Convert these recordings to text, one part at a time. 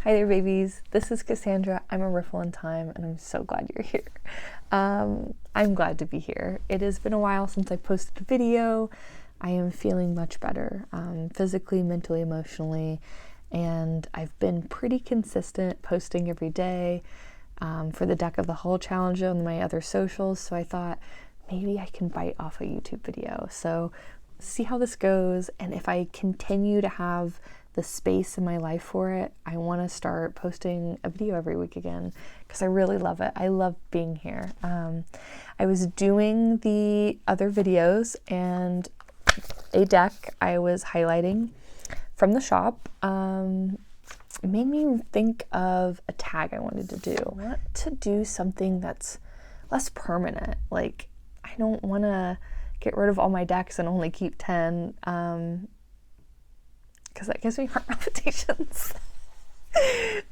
Hi there, babies. This is Cassandra. I'm a Riffle in Time, and I'm so glad you're here. I'm glad to be here. It has been a while since I posted a video. I am feeling much better, physically, mentally, emotionally, and I've been pretty consistent posting every day for the Deck of the Hall challenge on my other socials, so I thought maybe I can bite off a YouTube video. So see how this goes, and if I continue to have the space in my life for it, I want to start posting a video every week again because I really love it. I love being here. I was doing the other videos and a deck I was highlighting from the shop made me think of a tag I wanted to do. I want to do something that's less permanent. Like, I don't want to get rid of all my decks and only keep 10. Because that gives me heart palpitations.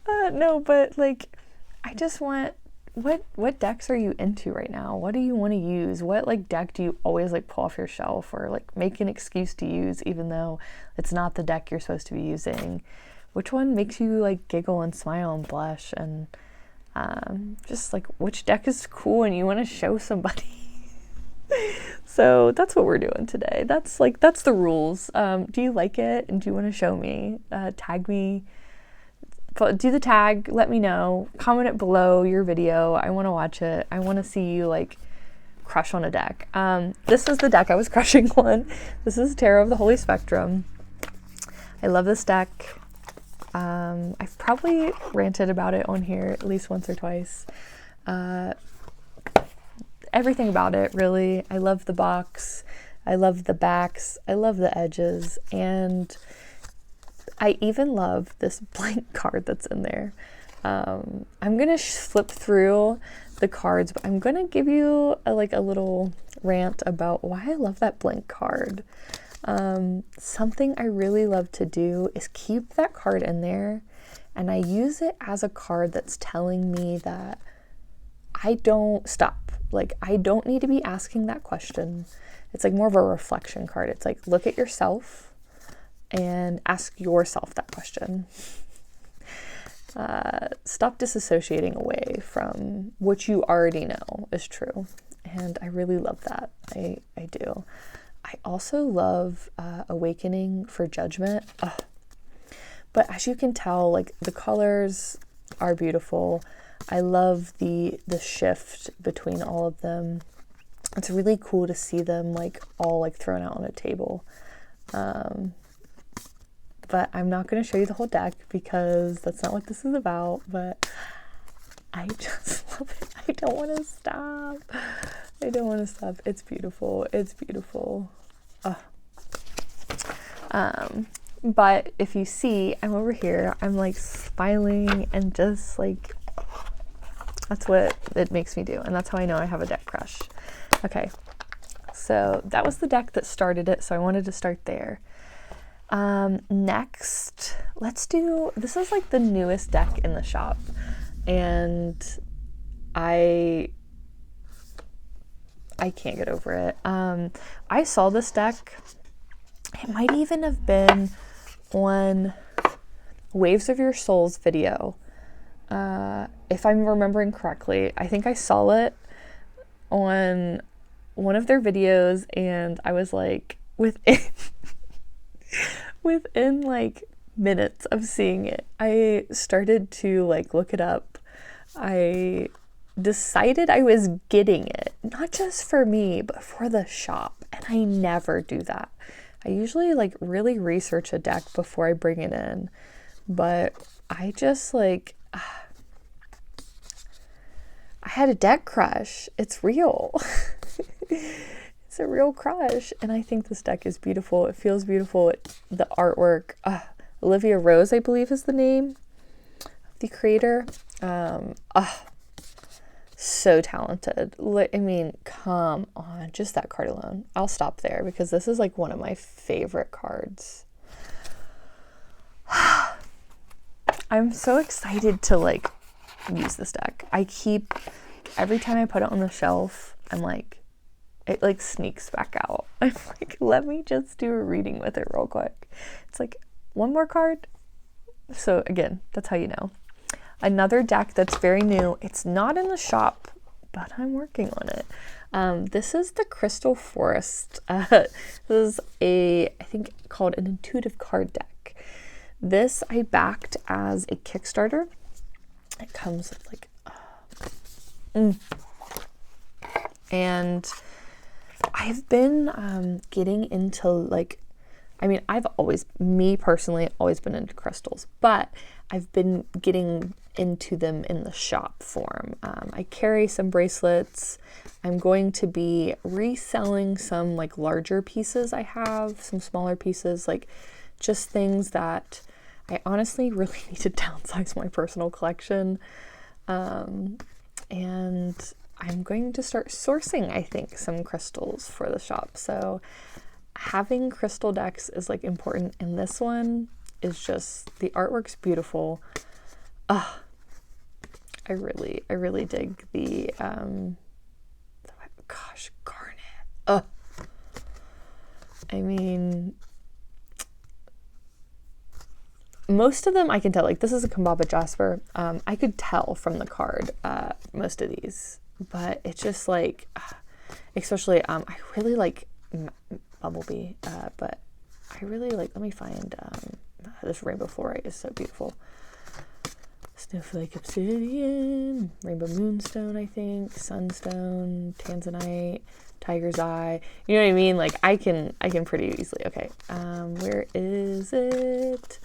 No, but like, I just want, what decks are you into right now? What do you want to use? What like deck do you always like pull off your shelf or like make an excuse to use even though it's not the deck you're supposed to be using? Which one makes you like giggle and smile and blush? And just like, which deck is cool and you want to show somebody? So that's what we're doing today. That's the rules. Do you like it? And do you want to show me? Tag me. Do the tag. Let me know. Comment it below your video. I want to watch it. I want to see you like crush on a deck. This is the deck I was crushing on. This is Tarot of the Holy Spectrum. I love this deck. I've probably ranted about it on here at least once or twice. Everything about it, really. I love the box. I love the backs. I love the edges. And I even love this blank card that's in there. I'm going to flip through the cards, but I'm going to give you a little rant about why I love that blank card. Something I really love to do is keep that card in there, and I use it as a card that's telling me that I don't stop. Like, I don't need to be asking that question. It's like more of a reflection card. It's like, look at yourself and ask yourself that question. Stop disassociating away from what you already know is true. And I really love that. I do. I also love Awakening for Judgment. But as you can tell, like, the colors are beautiful. I love the shift between all of them. It's really cool to see them like all like thrown out on a table. But I'm not going to show you the whole deck because that's not what this is about. But I just love it. I don't want to stop. I don't want to stop. It's beautiful. It's beautiful. But if you see, I'm over here. I'm like smiling and just like, that's what it makes me do. And that's how I know I have a deck crush. Okay. So that was the deck that started it. So I wanted to start there. Next, this is like the newest deck in the shop. And I can't get over it. I saw this deck. It might even have been on Waves of Your Souls video. If I'm remembering correctly, I think I saw it on one of their videos, and I was like, within like minutes of seeing it, I started to like look it up. I decided I was getting it, not just for me, but for the shop. And I never do that. I usually like really research a deck before I bring it in, but I just like, I had a deck crush. It's real. It's a real crush. And I think this deck is beautiful. It feels beautiful. The artwork, Olivia Rose, I believe is the name of the creator. So talented. I mean, come on, just that card alone. I'll stop there because this is like one of my favorite cards. I'm so excited to like use this deck. Every time I put it on the shelf, I'm like, it like sneaks back out. I'm like, let me just do a reading with it real quick. It's like, one more card, So again, that's how you know. Another deck that's very new, it's not in the shop, but I'm working on it. This is the Crystal Forest. This is I think called an intuitive card deck. This I backed as a Kickstarter. It comes with like, and I've been getting into like, I mean, me personally, always been into crystals, but I've been getting into them in the shop form. I carry some bracelets. I'm going to be reselling some like larger pieces I have, some smaller pieces, like just things that I honestly really need to downsize my personal collection. And I'm going to start sourcing, I think, some crystals for the shop. So having crystal decks is like important, and this one is just, the artwork's beautiful. I really dig the gosh, garnet. I mean, most of them I can tell, like this is a Kambaba Jasper. I could tell from the card, most of these, but it's just like, especially, I really like Bumblebee, but I really like, let me find, this Rainbow Fluorite is so beautiful. Snowflake Obsidian, Rainbow Moonstone, I think, Sunstone, Tanzanite, Tiger's Eye. You know what I mean? Like I can pretty easily. Okay, where is it?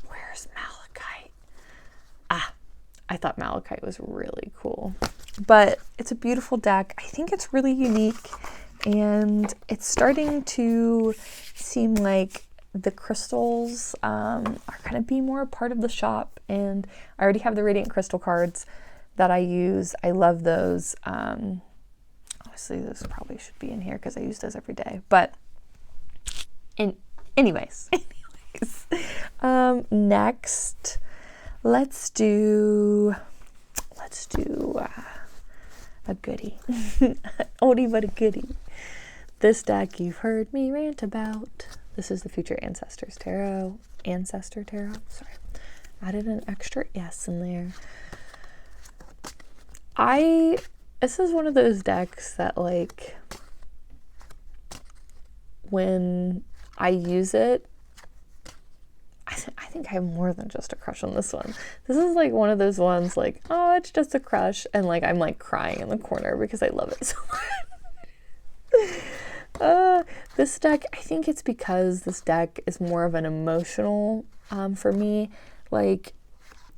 Where's Malachite? I thought Malachite was really cool, but it's a beautiful deck. I think it's really unique, and it's starting to seem like the crystals are going to be more a part of the shop, and I already have the Radiant Crystal cards that I use. I love those. Obviously, those probably should be in here because I use those every day. But anyways, next, let's do a goodie, oldie but a goodie. This deck you've heard me rant about. This is the Future Ancestors Tarot. Ancestor Tarot. Sorry. Added an extra S in there. This is one of those decks that, like, when I use it, I think I have more than just a crush on this one. This is like one of those ones like, oh, it's just a crush, and like I'm like crying in the corner because I love it so much. This deck, I think it's because this deck is more of an emotional for me. Like,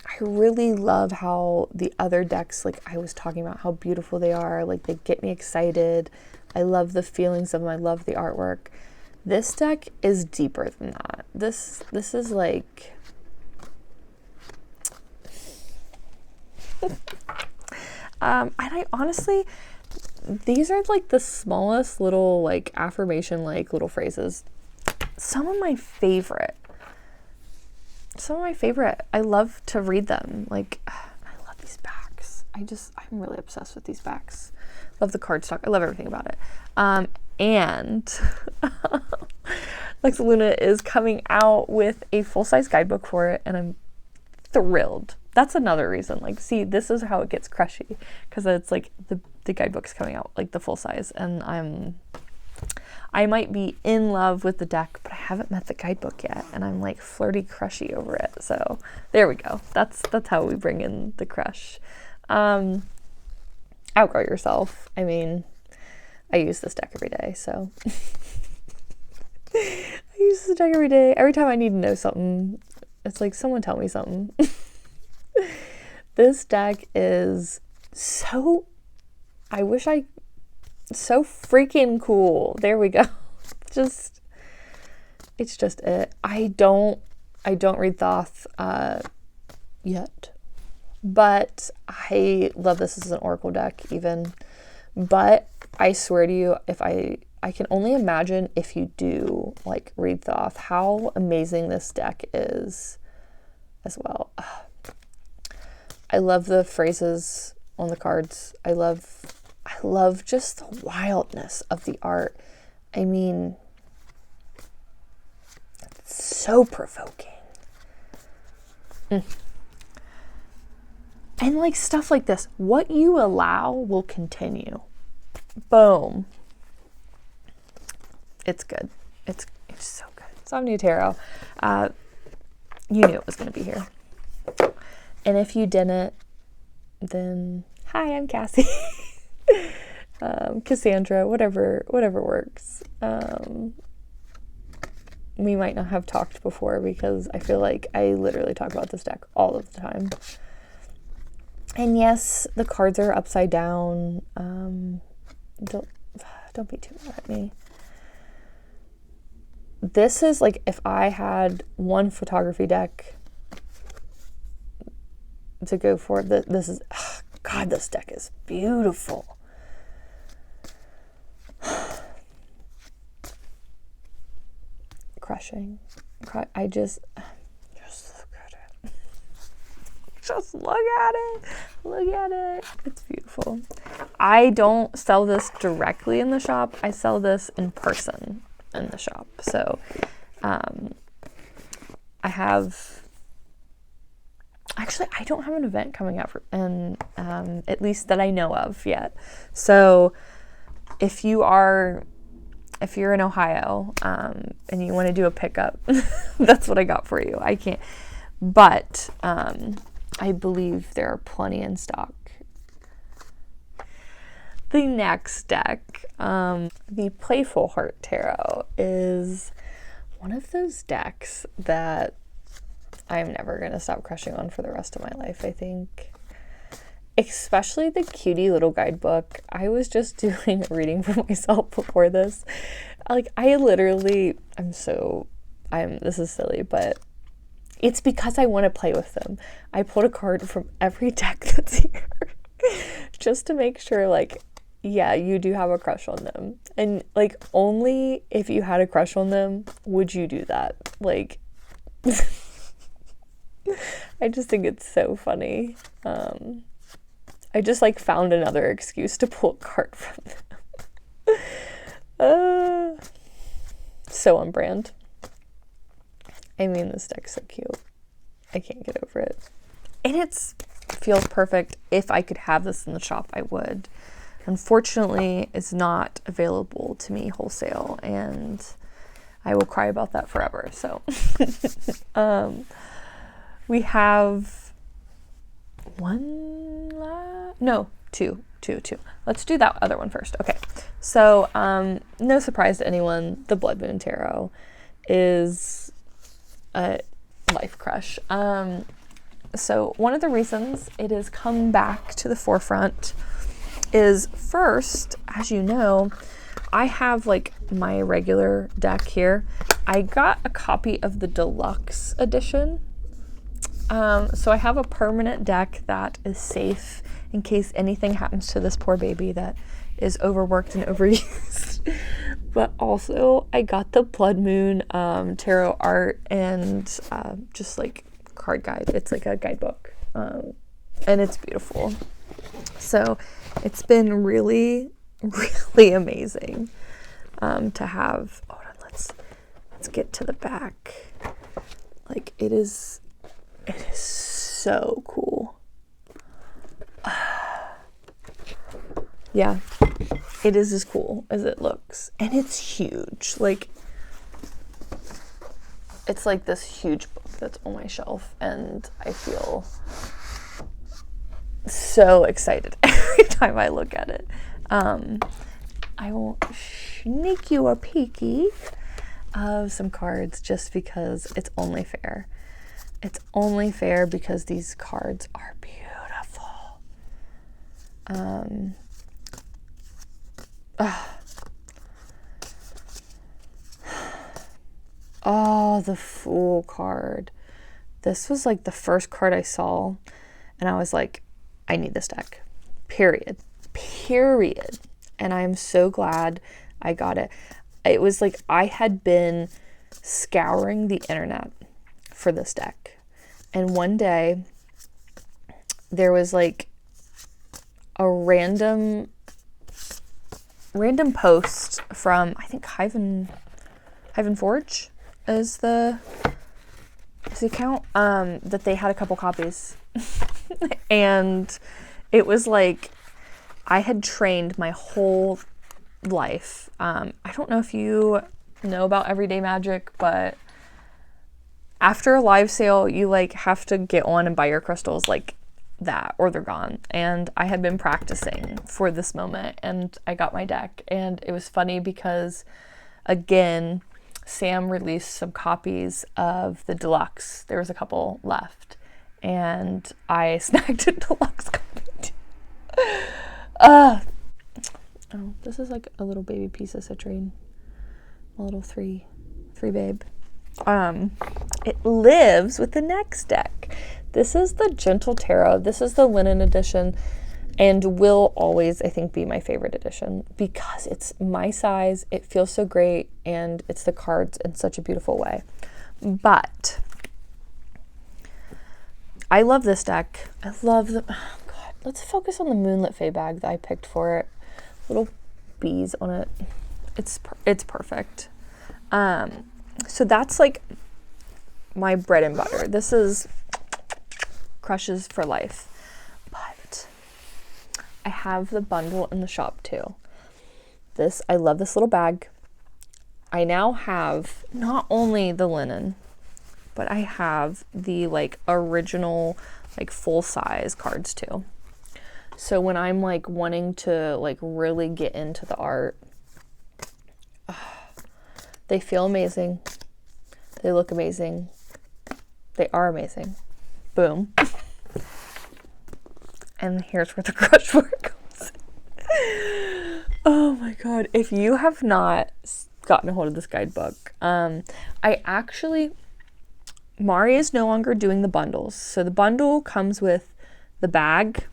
I really love how the other decks, like I was talking about, how beautiful they are. Like, they get me excited. I love the feelings of them. I love the artwork. This deck is deeper than that. This is like... and I honestly... These are like the smallest little like affirmation, like little phrases. Some of my favorite. I love to read them. Like, I love these backs. I'm really obsessed with these backs. Love the cardstock. I love everything about it. And Lex Luna is coming out with a full-size guidebook for it, and I'm thrilled. That's another reason. Like, see, this is how it gets crushy, because it's like the guidebook's coming out, like the full size, and I might be in love with the deck, but I haven't met the guidebook yet, and I'm like flirty crushy over it. So there we go. That's how we bring in the crush. Outgrow Yourself. I mean, I use this deck every day, so I use this deck every day. Every time I need to know something, it's like, someone tell me something. This deck is so freaking cool. There we go. It's just it. I don't read Thoth yet, but I love this as an oracle deck even. But I swear to you, if I can only imagine if you do like read Thoth, how amazing this deck is as well. I love the phrases on the cards. I love just the wildness of the art. I mean, it's so provoking. And like stuff like this, what you allow will continue. Boom. It's good. It's so good. Insomnia Tarot. You knew it was going to be here. And if you didn't, then hi, I'm Cassie. Cassandra, whatever works. We might not have talked before because I feel like I literally talk about this deck all of the time. And yes, the cards are upside down. Don't be too mad at me. This is like if I had one photography deck to go for. This is, God, this deck is beautiful. Crushing. I just look at it. Just look at it. Look at it. It's beautiful. I don't sell this directly in the shop. I sell this in person in the shop. So I have, actually, I don't have an event coming up at least that I know of yet. So if you're in Ohio and you want to do a pickup, that's what I got for you. I can't, but I believe there are plenty in stock. The next deck, the Playful Heart Tarot, is one of those decks that I'm never going to stop crushing on for the rest of my life, I think. Especially the cutie little guidebook. I was just doing a reading for myself before this. Like, this is silly, but it's because I want to play with them. I pulled a card from every deck that's here just to make sure, like, yeah, you do have a crush on them. And, like, only if you had a crush on them would you do that. Like, I just think it's so funny. I just, like, found another excuse to pull a card from them. So on brand. I mean, this deck's so cute. I can't get over it. And it feels perfect. If I could have this in the shop, I would. Unfortunately, it's not available to me wholesale, and I will cry about that forever. So we have two. Let's do that other one first. Okay. So no surprise to anyone, the Blood Moon Tarot is a life crush. So one of the reasons it has come back to the forefront is, first, as you know, I have like my regular deck here. I got a copy of the deluxe edition. So I have a permanent deck that is safe in case anything happens to this poor baby that is overworked and overused. But also I got the Blood Moon tarot art and just like card guide. It's like a guidebook, and it's beautiful. So it's been really, really amazing to have. Hold on, let's get to the back. Like, it is so cool. Yeah, it is as cool as it looks, and it's huge. Like, it's like this huge book that's on my shelf, and I feel so excited every time I look at it. I will sneak you a peeky of some cards just because it's only fair. It's only fair because these cards are beautiful. Oh, the Fool card. This was like the first card I saw, and I was like, I need this deck. Period. And I am so glad I got it. It was like I had been scouring the internet for this deck. And one day there was like a random post from, I think, Hyven Forge is the the account that they had a couple copies. And it was like I had trained my whole life. I don't know if you know about Everyday Magic, but after a live sale, you like have to get on and buy your crystals like that or they're gone. And I had been practicing for this moment and I got my deck, and it was funny because again, Sam released some copies of the deluxe. There was a couple left and I snagged a deluxe copy too. Oh, this is like a little baby piece of citrine. A little three babe. It lives with the next deck. This is the Gentle Tarot. This is the linen edition and will always, I think, be my favorite edition because it's my size, it feels so great, and it's the cards in such a beautiful way. But I love this deck. I love the, oh God, let's focus on the Moonlit Fae bag that I picked for it. Little bees on it. It's perfect. So that's like my bread and butter. This is Crushes for Life. But I have the bundle in the shop too. I love this little bag. I now have not only the linen, but I have the like original like full size cards too. So when I'm like wanting to like really get into the art, they feel amazing. They look amazing. They are amazing. Boom. And here's where the crush work comes in. Oh my God. If you have not gotten a hold of this guidebook, Mari is no longer doing the bundles. So the bundle comes with the bag,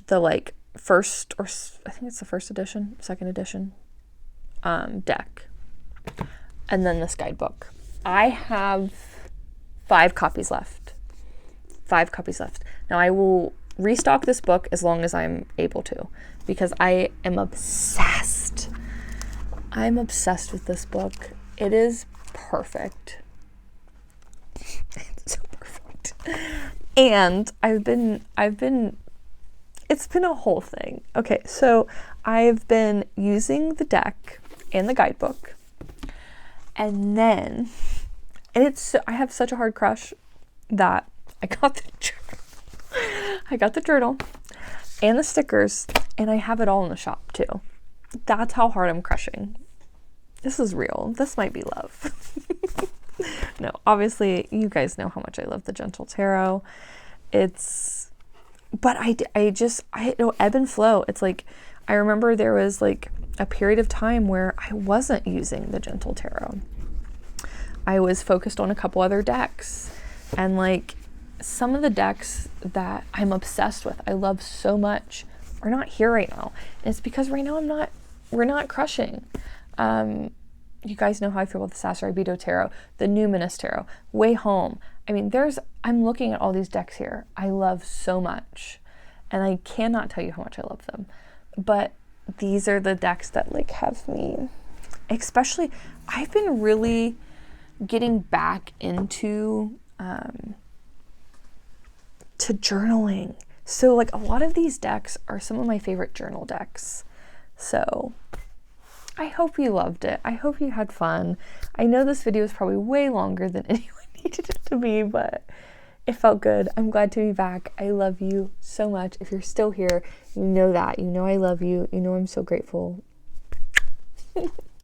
the like first, or I think it's the first edition, second edition deck, and then this guidebook. I have 5 copies left. 5 copies left. Now I will restock this book as long as I'm able to because I am obsessed. I'm obsessed with this book. It is perfect. It's so perfect. And it's been a whole thing. Okay, so I've been using the deck and the guidebook. And then, I have such a hard crush that I got the journal and the stickers, and I have it all in the shop too. That's how hard I'm crushing. This is real. This might be love. No, obviously you guys know how much I love the Gentle Tarot. But it'll ebb and flow. It's like, I remember there was like a period of time where I wasn't using the Gentle Tarot. I was focused on a couple other decks, and like some of the decks that I'm obsessed with, I love so much, are not here right now. And it's because right now we're not crushing. You guys know how I feel about the Sassari Beto Tarot, the Numinous Tarot, Way Home. I mean, I'm looking at all these decks here I love so much, and I cannot tell you how much I love them. But these are the decks that like have me, especially, I've been really getting back into to journaling. So like a lot of these decks are some of my favorite journal decks. So I hope you loved it. I hope you had fun. I know this video is probably way longer than anyone needed it to be, but it felt good. I'm glad to be back. I love you so much. If you're still here, you know that. You know I love you. You know I'm so grateful.